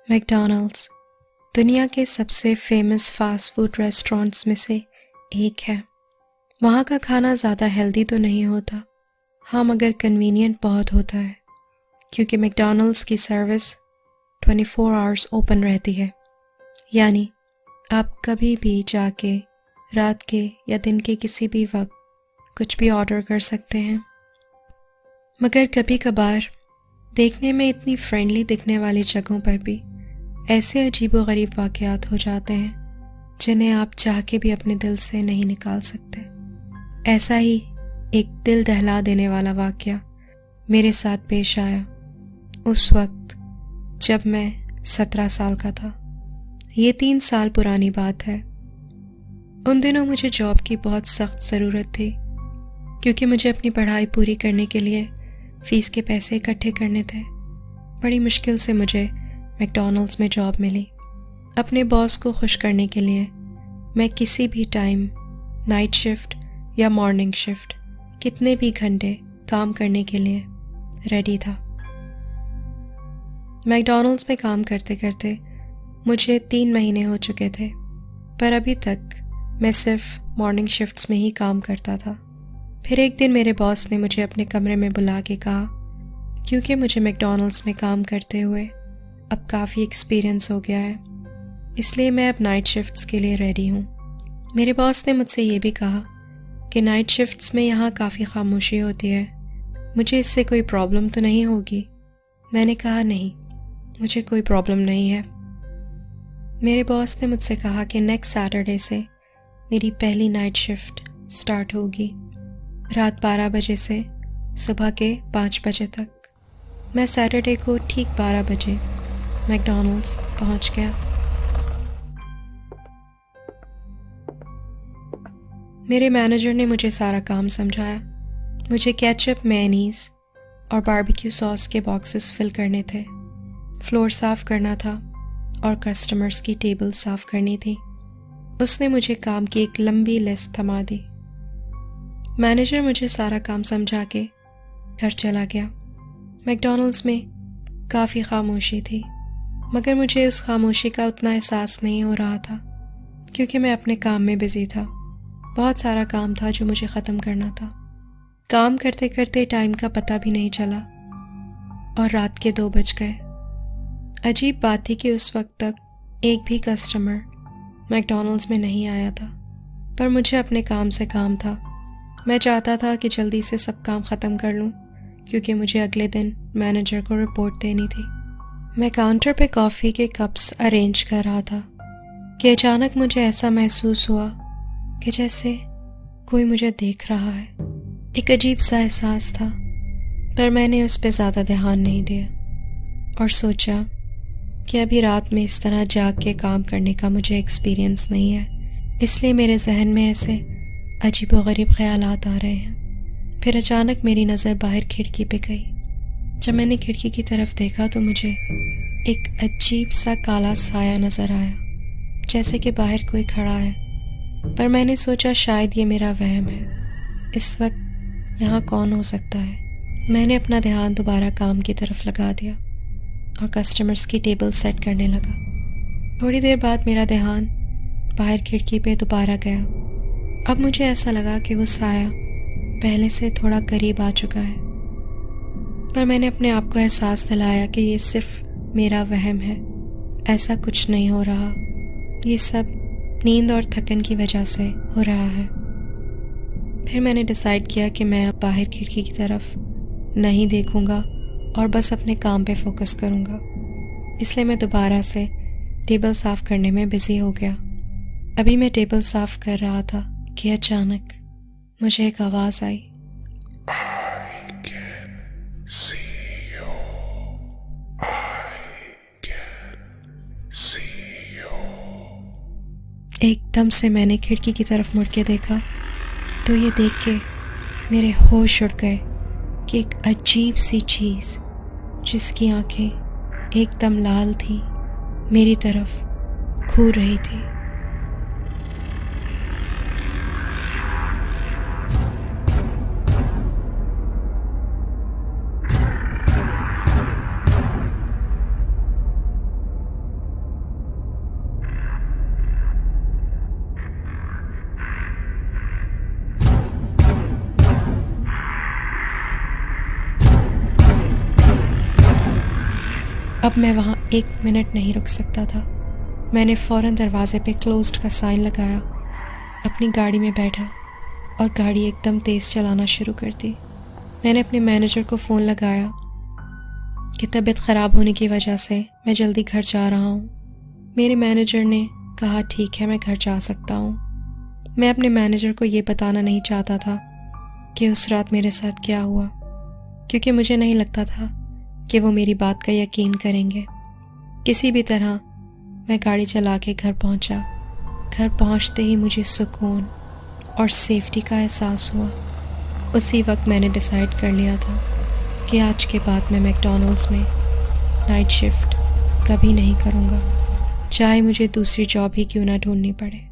McDonald's दुनिया के सबसे फेमस फास्ट फूड रेस्टोरेंट्स में से एक है। वहाँ का खाना ज़्यादा हेल्दी तो नहीं होता, हाँ मगर कन्वीनियंट बहुत होता है, क्योंकि मैकडॉनल्ड्स की सर्विस 24 आवर्स ओपन रहती है। यानी आप कभी भी जाके रात के या दिन के किसी भी वक्त कुछ भी ऑर्डर कर सकते हैं। मगर कभी कभार देखने में इतनी फ्रेंडली दिखने वाली जगहों पर भी ऐसे अजीबोगरीब वाक़यात हो जाते हैं जिन्हें आप चाह के भी अपने दिल से नहीं निकाल सकते। ऐसा ही एक दिल दहला देने वाला वाक़या मेरे साथ पेश आया उस वक्त जब मैं 17 साल का था। ये 3 साल पुरानी बात है। उन दिनों मुझे जॉब की बहुत सख्त ज़रूरत थी, क्योंकि मुझे अपनी पढ़ाई पूरी करने के लिए फ़ीस के पैसे इकट्ठे करने थे। बड़ी मुश्किल से मुझे मैकडॉनल्ड्स में जॉब मिली। अपने बॉस को खुश करने के लिए मैं किसी भी टाइम नाइट शिफ्ट या मॉर्निंग शिफ्ट कितने भी घंटे काम करने के लिए रेडी था। मैकडॉनल्ड्स में काम करते करते मुझे 3 महीने हो चुके थे, पर अभी तक मैं सिर्फ मॉर्निंग शिफ्ट्स में ही काम करता था। फिर एक दिन मेरे बॉस ने मुझे अपने कमरे में बुला के कहा, क्योंकि मुझे मैकडॉनल्ड्स में काम करते हुए अब काफ़ी एक्सपीरियंस हो गया है, इसलिए मैं अब नाइट शिफ्ट्स के लिए रेडी हूँ। मेरे बॉस ने मुझसे ये भी कहा कि नाइट शिफ्ट्स में यहाँ काफ़ी खामोशी होती है, मुझे इससे कोई प्रॉब्लम तो नहीं होगी। मैंने कहा नहीं, मुझे कोई प्रॉब्लम नहीं है। मेरे बॉस ने मुझसे कहा कि नेक्स्ट सैटरडे से मेरी पहली नाइट शिफ्ट स्टार्ट होगी, रात 12 बजे से सुबह के 5 बजे तक। मैं सैटरडे को ठीक 12 बजे मैकडॉनल्ड्स पहुंच गया। मेरे मैनेजर ने मुझे सारा काम समझाया। मुझे केचप, मेयोनीज और बारबेक्यू सॉस के बॉक्सेस फिल करने थे, फ्लोर साफ़ करना था और कस्टमर्स की टेबल साफ़ करनी थी। उसने मुझे काम की एक लंबी लिस्ट थमा दी। मैनेजर मुझे सारा काम समझा के घर चला गया। मैकडॉनल्ड्स में काफ़ी खामोशी थी, मगर मुझे उस खामोशी का उतना एहसास नहीं हो रहा था, क्योंकि मैं अपने काम में बिज़ी था। बहुत सारा काम था जो मुझे ख़त्म करना था। काम करते करते टाइम का पता भी नहीं चला और रात के 2 बज गए। अजीब बात थी कि उस वक्त तक एक भी कस्टमर मैकडॉनल्ड्स में नहीं आया था, पर मुझे अपने काम से काम था। मैं चाहता था कि जल्दी से सब काम ख़त्म कर लूं, क्योंकि मुझे अगले दिन मैनेजर को रिपोर्ट देनी थी। मैं काउंटर पे कॉफ़ी के कप्स अरेंज कर रहा था कि अचानक मुझे ऐसा महसूस हुआ कि जैसे कोई मुझे देख रहा है। एक अजीब सा एहसास था, पर मैंने उस पर ज़्यादा ध्यान नहीं दिया और सोचा कि अभी रात में इस तरह जाग के काम करने का मुझे एक्सपीरियंस नहीं है, इसलिए मेरे जहन में ऐसे अजीबोगरीब ख्यालात आ रहे हैं। फिर अचानक मेरी नज़र बाहर खिड़की पे गई। जब मैंने खिड़की की तरफ देखा तो मुझे एक अजीब सा काला साया नज़र आया, जैसे कि बाहर कोई खड़ा है। पर मैंने सोचा शायद ये मेरा वहम है, इस वक्त यहाँ कौन हो सकता है। मैंने अपना ध्यान दोबारा काम की तरफ लगा दिया और कस्टमर्स की टेबल सेट करने लगा। थोड़ी देर बाद मेरा ध्यान बाहर खिड़की पे दोबारा गया। अब मुझे ऐसा लगा कि वो साया पहले से थोड़ा करीब आ चुका है, पर मैंने अपने आप को एहसास दिलाया कि ये सिर्फ मेरा वहम है, ऐसा कुछ नहीं हो रहा, ये सब नींद और थकन की वजह से हो रहा है। फिर मैंने डिसाइड किया कि मैं अब बाहर खिड़की की तरफ नहीं देखूंगा और बस अपने काम पे फोकस करूंगा। इसलिए मैं दोबारा से टेबल साफ़ करने में बिज़ी हो गया। अभी मैं टेबल साफ़ कर रहा था कि अचानक मुझे एक आवाज़ आई। I can see you. I can see you. एकदम से मैंने खिड़की की तरफ मुड़ के देखा तो ये देख के मेरे होश उड़ गए कि एक अजीब सी चीज़ जिसकी आंखें एकदम लाल थी मेरी तरफ घूर रही थी। अब मैं वहाँ 1 मिनट नहीं रुक सकता था। मैंने फ़ौरन दरवाजे पे क्लोज्ड का साइन लगाया, अपनी गाड़ी में बैठा और गाड़ी एकदम तेज़ चलाना शुरू कर दी। मैंने अपने मैनेजर को फ़ोन लगाया कि तबीयत ख़राब होने की वजह से मैं जल्दी घर जा रहा हूँ। मेरे मैनेजर ने कहा ठीक है, मैं घर जा सकता हूँ। मैं अपने मैनेजर को ये बताना नहीं चाहता था कि उस रात मेरे साथ क्या हुआ, क्योंकि मुझे नहीं लगता था कि वो मेरी बात का यकीन करेंगे। किसी भी तरह मैं गाड़ी चला के घर पहुँचा। घर पहुँचते ही मुझे सुकून और सेफ्टी का एहसास हुआ। उसी वक्त मैंने डिसाइड कर लिया था कि आज के बाद मैं मैकडॉनल्ड्स में नाइट शिफ्ट कभी नहीं करूँगा, चाहे मुझे दूसरी जॉब ही क्यों ना ढूंढनी पड़े।